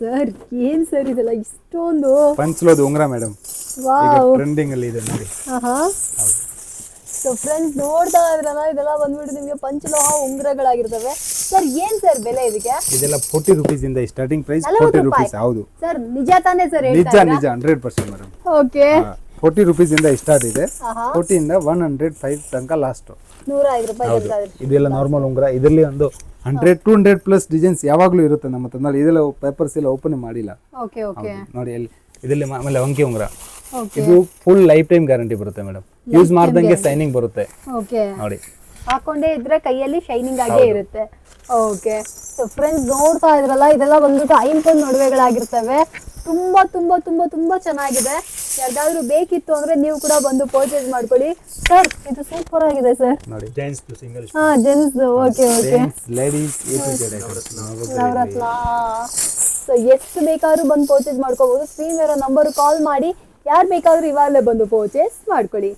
Sir ಏನ್ sir ಇದೆಲ್ಲ ಇಷ್ಟೊಂದು ಪಂಚ್ಲೋದು ಉಂಗ್ರ ಮೇಡಮ್. ವಾವ್. ಟ್ರೆಂಡಿಂಗ್ ಅಲ್ಲಿ ಇದೆ ನೋಡಿ. ಸೊ ಫ್ರೆಂಡ್ಸ್ ನೋಡ್ತಾ ಇದ್ರಲ್ಲ, ಇದೆಲ್ಲ ಬಂದ್ಬಿಟ್ಟು ನಿಮಗೆ ಪಂಚಲೋಹ ಉಂಗುರಗಳಾಗಿರ್ತವೆ. ಸರ್ ಏನ್ ಸರ್ ಬೆಲೆ ಇದಕ್ಕೆ? ಇದೆಲ್ಲ 40 rupees ಇಂದ ಸ್ಟಾರ್ಟಿಂಗ್ ಪ್ರೈಸ್ 40 rupees. ಹೌದು ಸರ್, ನಿಜ ತಾನೇ ಸರ್? ನಿಜ ನಿಜ 100% ಮೇಡಮ್. ಓಕೆ. 40 rupees ಇಂದ ಸ್ಟಾರ್ಟ್ ಇದೆ. 40 ಇಂದ 105 ತನಕ ಲಾಸ್ಟ್. 105 ರೂಪಾಯಿ. ಇದೆಲ್ಲ ನಾರ್ಮಲ್ ಉಂಗುರ. ಇದರಲ್ಲಿ ಒಂದು 100-200+ ಡಿಸೈನ್ಸ್ ಯಾವಾಗ್ಲೂ ಇರುತ್ತೆ ನಮ್ಮ ಹತ್ರ. ನೋಡಿ ಇದೆಲ್ಲ ಪೇಪರ್ಸ್ ಎಲ್ಲ ಓಪನ್ ಮಾಡಿಲ್ಲ. Okay okay. ನೋಡಿ ಇದರಲ್ಲಿ ಆಮೇಲೆ ಅಂಕಿ ಉಂಗುರ. ಓಕೆ. ಇದು ಫುಲ್ ಲೈಫ್ ಟೈಮ್ ಗ್ಯಾರಂಟಿ ಬರುತ್ತೆ ಮೇಡಮ್. ಯೂಸ್ ಮಾಡ್ದಂಗೆ ಶೈನಿಂಗ್ ಬರುತ್ತೆ. ಓಕೆ. ನೋಡಿ ಹಾಕೊಂಡೇ ಇದ್ರೆ ಕೈಯಲ್ಲಿ ಶೈನಿಂಗ್ ಆಗೇ ಇರುತ್ತೆ. ಓಕೆ. ಸೊ ಫ್ರೆಂಡ್ಸ್ ನೋಡ್ತಾ ಇದ್ರಲ್ಲ, ಇದೆಲ್ಲ ಬಂದ್ಬಿಟ್ಟು ಐನ್ಕೊಂಡ್ ನಡುವೆಗಳಾಗಿರ್ತವೆ. ತುಂಬಾ ತುಂಬಾ ತುಂಬಾ ತುಂಬಾ ಚೆನ್ನಾಗಿದೆ. ಯಾರಿಗಾದ್ರೂ ಬೇಕಿತ್ತು ಅಂದ್ರೆ ನೀವು ಕೂಡ ಬಂದು ಪರ್ಚೇಸ್ ಮಾಡ್ಕೊಳ್ಳಿ. ಸರ್ ಇದು ಸೂಪರ್ ಆಗಿದೆ ಸರ್. ನೋಡಿ gents single. Gents. Okay okay. Ladies Navaratna. So ಎಷ್ಟು ಬೇಕಾದ್ರೂ ಬಂದು ಪರ್ಚೇಸ್ ಮಾಡ್ಕೋಬಹುದು. ಸ್ಕ್ರೀನ್ ಇರೋ ನಂಬರ್ ಕಾಲ್ ಮಾಡಿ ಯಾರು ಬೇಕಾದ್ರೂ ಇವಾಗಲೇ ಬಂದು ಪರ್ಚೇಸ್ ಮಾಡ್ಕೊಳ್ಳಿ.